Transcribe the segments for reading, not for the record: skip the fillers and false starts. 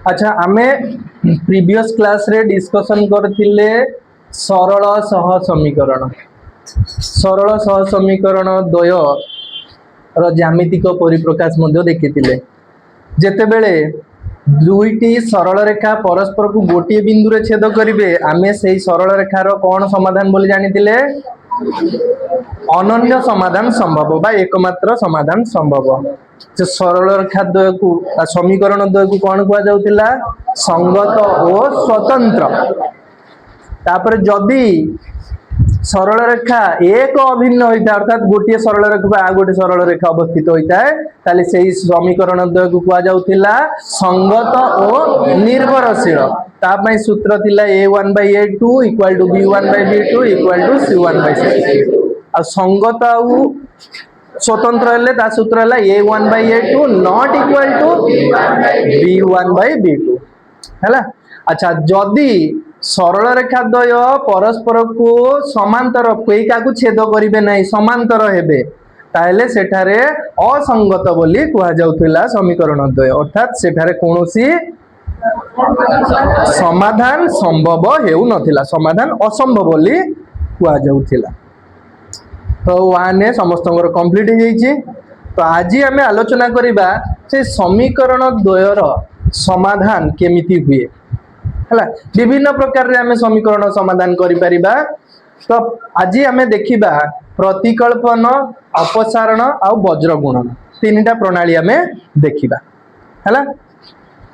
अच्छा आमे previous class रे डिस्कशन करथिले सरल सह समीकरण द्वय र ज्यामितिक परिप्रकाश मध्य देखिथिले जेतेबेले दुईटी सरल रेखा परस्पर को गोटे बिंदु रे छेद करिवे आमे सेही सरल रेखार कोन समाधान बोली जानिथिले अनन्य समाधान संभव बा एकमात्र समाधान संभव जो सरल रेखा द्वय को समीकरण द्वय को कौन कुआ जाउतिला संगत और स्वतंत्र तापर जदि सरल रेखा एक अभिन्न होता अर्थात गोटे सरल रेखा आ गोटे सरल रेखा अवस्थित होता है ताले सेही समीकरण द्वय को कुआ जाउतिला संगत और निर्भरशील ता पई सूत्र थिला a1/a2 = b1/b2 = c1/c2 आ संगत आ स्वतंत्र हेले ता सूत्र हला a1/a2 not equal to b1/b2 हैला। अच्छा जदि सरल रेखा द्वय परस्पर को समांतर कोईका को छेद करिवे नहीं समांतर हेबे ताहेले सेठारे असंगत बोली कुहा जाउथिला समीकरण द्वय अर्थात सेठारे कोनोसी समाधान संभव हेउ नथिला समाधान असंभव बोली कुहा जाउथिला। तो वाने समस्त कंप्लीट हो जाइए। तो आज आम आलोचना करिबा से समीकरण द्वयर समाधान केमिति हुए है विभिन्न प्रकार रे आम समीकरण समाधान करि परिबा। तो आज आम देखिबा प्रतिकल्पन अपसारण आ वज्र गुणन तीनटा प्रणाली आम देखिबा है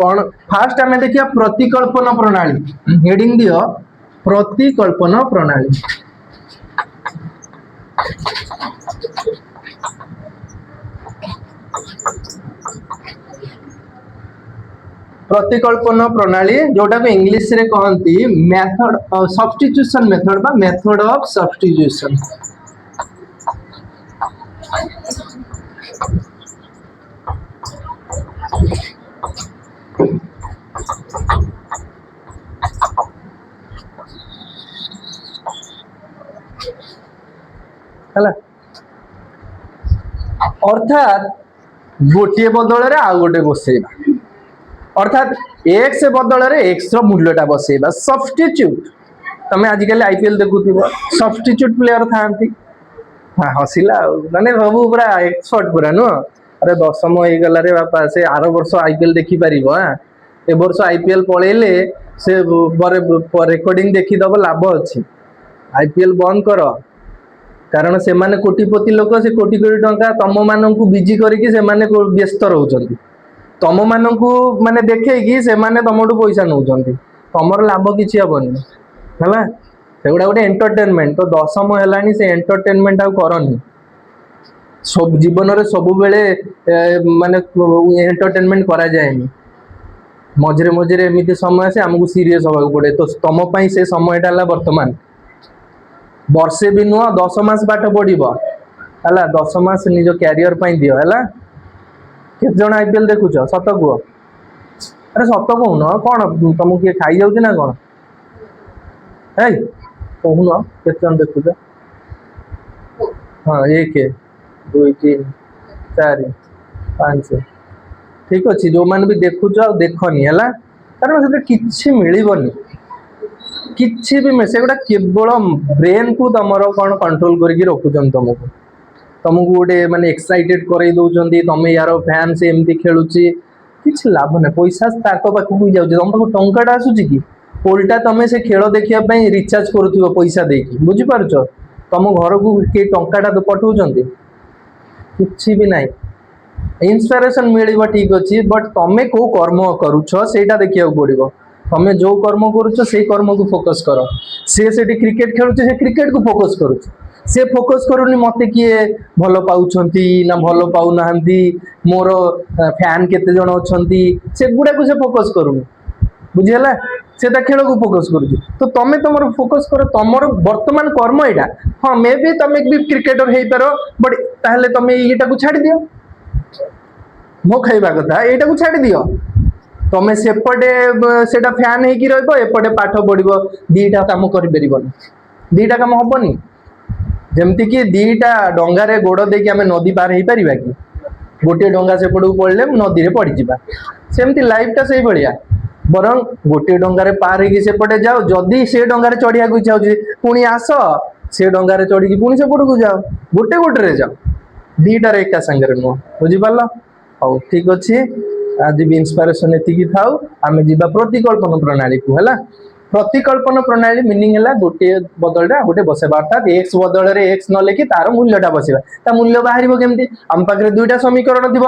कौन फास्ट आम देखिया प्रतिकल्पन प्रणाली हेडिंग दियो प्रतिकल्पन प्रणाली प्रतिकल्पन प्रणाली जोटा को इंग्लिश रे कहंती मेथड सब्स्टिट्यूशन मेथड बा मेथड ऑफ सब्स्टिट्यूशन हला अर्थात गोटे बदल रे आ गोटे बसेबा अर्थात x बदल रे x रो मूल्यटा बसेबा सब्स्टिट्यूट तमे आजिकल आईपीएल देखुथिबो सब्स्टिट्यूट प्लेयर थांती हां हसिला माने बाबू पूरा एक्सपर्ट पूरा नो अरे दशम होई गला रे बापा से आरो वर्ष आईपीएल देखि परिबो हां ए वर्ष आईपीएल पळेले से रिकॉर्डिंग देखि दबो लाभ अछि आईपीएल बंद करो कारण से माने कोटिपति लोक से कोटी कोटी टंका तम माननकु बिजी करिकि से माने व्यस्त रहउचंती तम माननकु माने देखैकि से माने तमडु पैसा नउचंती तमर लाभ किछि हबनी हला सेगुडा गोटे एंटरटेनमेंट तो दशम हेलानी से एंटरटेनमेंट आ करनी सब जीवन रे सब बेले माने एंटरटेनमेंट करा जायनी मझरे मझरे एमिति समय से हमकु सीरियस होबा पड़े तो तम पई से समयटा हला वर्तमान वर्षे भी नुह 10 मास पाठ पढ़िबो हला 10 मास निज कैरियर पई दियो हला केत जण आईपीएल देखुछ सत को अरे सत कहून कोन तुम के खाई जाउछ ना कोन हे कहून केत जण देखुछ हां 1 2 3 4 5 ठीक अछि जो मान भी देखुछ देखनी हला कारण से किछि मिलिबनी किछि भी मेसे गोटा केवल ब्रेन को तमरो कोन कंट्रोल करके रखुचन तुमको तुमको गोटे माने एक्साइटेड करई दउचंदी तमे यार फैन से एमती खेलुची किछ लाभ नै पैसा ताको पाखु जाउची तुमको टंकाटा आसुची कि उल्टा तमे से खेल देखिया पई रिचार्ज करूथिबो पैसा देकी बुझी पारछो तम घर को के टंकाटा पठौचंदी किछि भी नाही इंस्पिरेशन मिलिबो ठीक अछि बट तमे को कर्म करूछो सेटा देखिया पड़िबो तमे जो कर्म करूछ से कर्म को फोकस करो से क्रिकेट खेलुछ से क्रिकेट को फोकस करूछ से फोकस करूनी मते किए भलो पाउछंती ना भलो पाउ नाहंती मोर फैन केते जण अछंती से गुडा को से फोकस करूनी बुझियला सेटा खेल को फोकस करूछ तो तमे तमरो फोकस करो तमरो वर्तमान कर्म एटा हां मे भी तमे भी क्रिकेटर हेई पारो बट ताहले तमे एटा को छाडी दियो मो खाइबा कथा एटा को छाडी दियो तमे सेपटे सेटा फैन हे कि रहबो एपटे पाठ पढिबो दीटा काम करि परिबो दीटा काम होबनी जेमति कि दीटा डंगा रे गोड़ दे कि हमें नदी पार हे परिबा कि गोटे डंगा सेपटू पड़े नदी में पड़ जा सेमती लाइफटा से भाया बरं गोटे डंगार पार होगी सेपटे जाओ जदि से डंगार चढ़िया इच्छा हो पुणी आस से डंगार चढ़ी पुणी सेपट को जाओ गोटे गोटे जाओ दीटार एका सांगे नुह बुझिपार हौ ठीक अच्छे आज भी इंस्पिरेशन एति थाऊ आम जा प्रतिकल्पन प्रणाली को है प्रतिकल्पन प्रणाली मीनिंग है गोटे बदल गोटे बसेबा अर्थात एक्स बदल रे एक्स न लेखि तार मूल्यटा बसेबा ता मूल्य बाहर केमती आम पाखे दुईटा समीकरण थी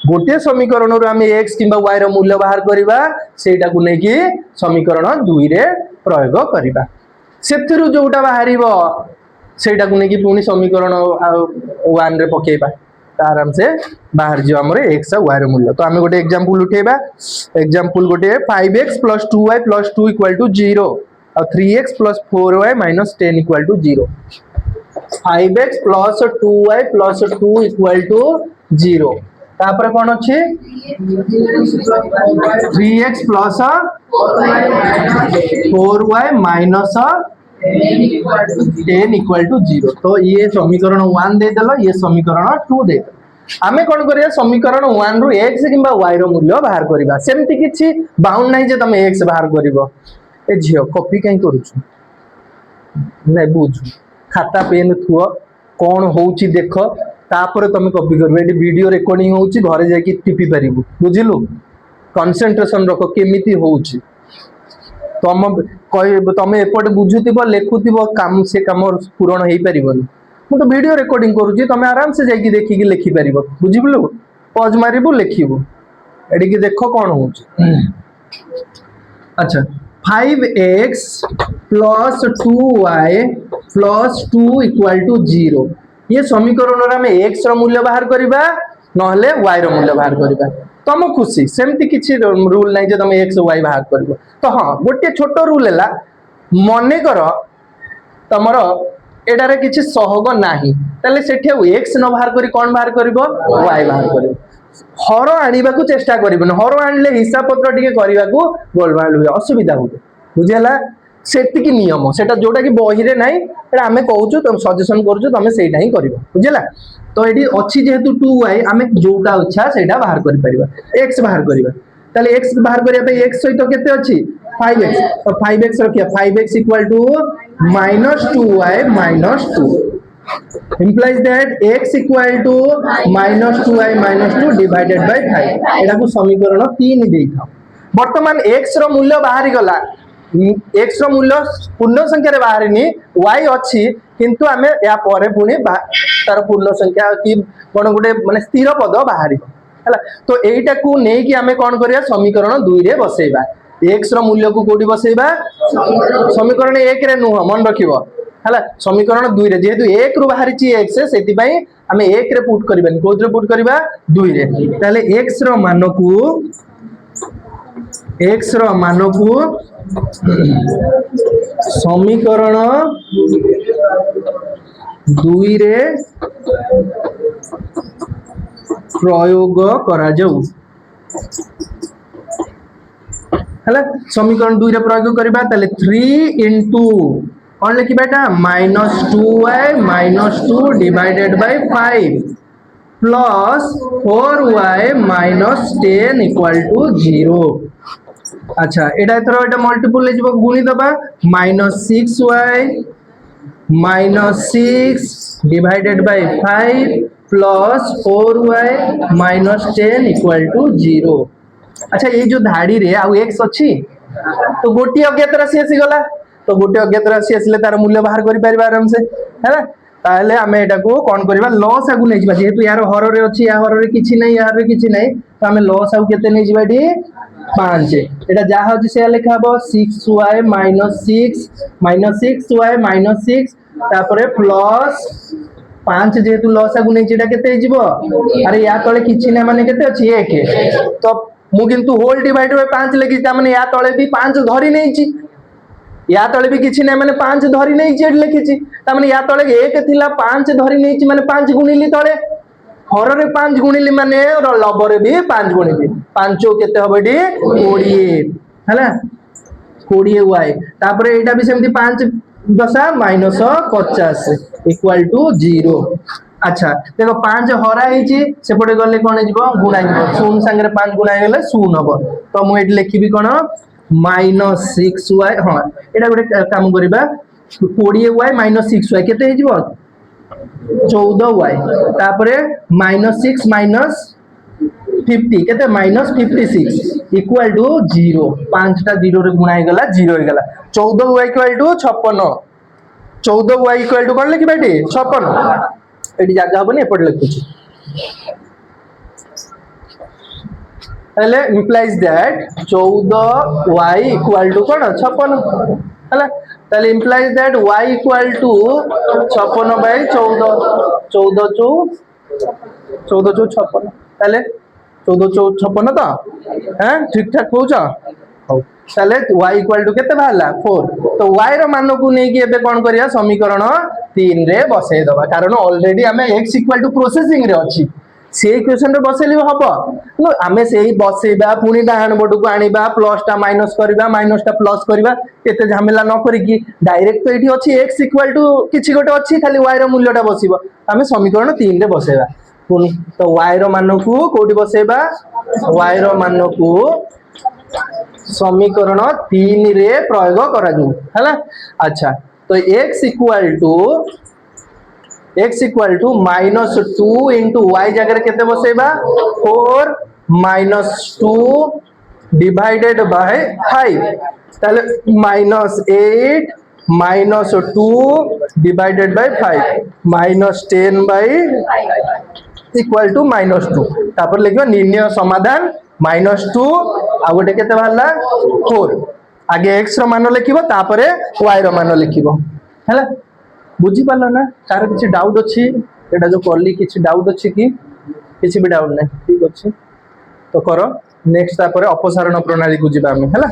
गोटे समीकरण रू आम एक्स कि वाई रो मूल्य बाहर करवा सेटा को लेकिन समीकरण 2 रे प्रयोग करवा से जोटा बाहर सेटा को लेकिन पुणी समीकरण 1 रे पकेबा आराम से बाहर जो आम एक्स वाई रो मूल्य तो आम गोटे एग्जांपल उठेबा एग्जांपल गोटे 5x + 2y + 2 = 0 और 3x + 4y - 10 = 0 5x + 2y + 2 = 0 तापर कौन अच्छे 3x + 4y - 10 = 0 तो ये समीकरण 1 दे देलो ये समीकरण 2 दे आमे कौन करिया समीकरण 1 रु x किंबा y रो मूल्य बाहर करबा सेमती किछि बाउंड नाही जे तमे x बाहर करबो ए झियो कॉपी काई करूछु नै बुझु खाता पेन थुओ कौन होउची देखो तापर तमे कॉपी करबो एडी वीडियो रिकॉर्डिंग होउची घरे जाई कि टिपी परिबो बुझिलु कंसंट्रेशन रखो केमिति होउची तम तमे एपटे बुझुथिबो लेखुथिबो काम से काम पूर्ण हेई परिबोनी मु तो वीडियो रिकॉर्डिंग करूची तमे आराम से जाई कि देखि कि लिखि परिबो बुझिबलु पॉज मारिबो लेखिबो एडी कि देखो कोन होउची अच्छा 5x + 2y + 2 = 0 ये समीकरण रे हम x रो मूल्य बाहर करबा नहले y रो मूल्य बाहर करबा तम खुशी सेमती किछि रूल नाही जे तमे x y बाहर करबो तो हां गोटे छोट रूल हैला मने कर तमरो एडारे किछि सहग नाही तले सेठी x न बाहर करी कोन बाहर करबो y बाहर करबो हर आनिबा को चेष्टा करिबन हर आनले हिसाब पत्र टिके करिबा को गोलमाल हुए असुविधा हुए बुझेला सेति की नियम सेटा जोटा कि बही रे नाही एटा हमें कहउछु तुम सजेशन करछु तमे सेटा ही करिवो बुझेला तो एडी अछि जेहेतु 2y हमें जोटा इच्छा सेटा बाहर करि परिबा x बाहर करिबा ताले x बाहर करिया पे x सहित केते अछि 5x तो 5x रखिया 5x = -2y - 2 implies that x = -2y - 2 divided by 5 एटा को समीकरण 3 देई था वर्तमान x रो मूल्य बाहरी गला x रो मूल्य पूर्ण संख्या रे बाहरी नि y अछि किंतु हमें या परे पुनी तार पूर्ण संख्या कि कोन गुटे माने स्थिर पद बाहरी हला तो एटा को नै कि हमें कोन करिया समीकरण 2 रे बसेबा x रो मूल्य को कोडी बसेबा समीकरण 1 रे नुह मन रखिबो हला समीकरण 2 रे जेहेतु 1 रु बाहरी छि x सेति पई हमें 1 रे पुट करबानी कोद रे पुट करबा 2 रे ताले x रो मान को समीकरण 2 रे प्रयोग करा जाऊ हला समीकरण 2 रे प्रयोग करबा ताले 3 * कौन लिखी बेटा -2y - 2 divided by 5 plus 4y - 10 = 0 अच्छा एटा एथरो एटा मल्टीपल ले जब गुणी दबा -6y - 6 divided by 5 plus 4y - 10 = 0 अच्छा ये जो धाड़ी रे आ x अछि तो गोटी अज्ञात राशि आसी गला तो गोटे अज्ञात राशि आसिले तार मूल्य बाहर करि परिबा आराम से हैला ताले हमें एटा को कोन करबा लॉस आगु नै जिबा जेहेतु यार हर रे अछि या हर रे किछि नै यार रे किछि नै तो हमें लॉस आगु केते नै जिबा डी 5 एटा जा होछि से लिखा हबो 6y - 6 तापरे प्लस 5 जेहेतु लॉस आगु नै जेटा केते जिवो अरे या तळे किछि नै माने केते अछि 1 तो मु किंतु होल डिवाइड बाय 5 लेखि ता माने या तळे भी 5 धरि नै छि या तळे भी किछि नै माने 5 धरि नै जेड लिखिछि ता माने या तळे 1 थिला 5 धरि नै छि माने 5 गुणिली तळे हर रे 5 गुणिली माने लबरे भी 5 गुणिली 5 केते हबडी 20 हला 20y तापरे एटा भी सेमती 5 दशा -50 = 0 अच्छा देखो 5 हरा ହେଇଛି ସେପଟେ ଗଲେ କଣ ହେଇଯିବ ଗୁଣା ହେଇଯିବ ଶୂନ ସାଙ୍ଗରେ 5 ଗୁଣା ହେଇଗଲେ ଶୂନ ହବ ତ ମୁଁ ଏଠି ଲେଖିବି କଣ -6y ହଁ ଏଟା ଗୋଟେ କାମ କରିବା 20y - 6y କେତେ ହେଇଯିବ 14y तापरे -6 - 50 केते -56 इक्वल टू 0 5 टा 0 रे गुणा हे गला 0 हे गला 14y equal to 56 14y equal to कोन लिखि बेटी 56 एटी जागा हबनी एपट लिखुची हेले implies that 14y equal to कोन 56 हला ताले implies that y equal to 56 by 14 14 चौ 56 ताले 14 चौ 56 तो हैं ठीक ठाक कहउछ हो ताले y इक्वल टू केते बाहला 4 तो y रो मान को नै कि एबे कोन करिया समीकरण 3 रे बसै दबा कारण ऑलरेडी हमें x इक्वल टू प्रोसेसिंग रे अछि से इक्वेशन रे बसेली हबो नो आमे सेही बसेबा पुनी डाहन बड को आनिबा प्लस टा माइनस करबा माइनस टा प्लस करबा एते झमेला न करी कि डायरेक्ट तो एठी अछि x इक्वल टू किछि गोटे अछि खाली y रो मूल्य टा बसिबो आमे समीकरण 3 रे बसेबा पुनी तो y रो मान को कोठी बसेबा y रो मान को समीकरण 3 रे प्रयोग करा जो हला अच्छा तो x equal to -2 into y जगह केते बसेबा 4 -2 डिवाइडेड बाय 5 ताले -8 -2 divided by 5 -10 by equal to -2 तापर लिखबो निर्णय समाधान -2 आ गोटे केते बाहला 4 आगे x रो मान लिखिबो तापरे y रो मान लिखिबो हैला बुझी पालो ना कार किछि डाउट अछि एटा जो करली किछि डाउट अछि कि किछि भी डाउट नै ठीक अछि तो करो नेक्स्ट तापरे अपसारण प्रणाली को जिबा हम हैला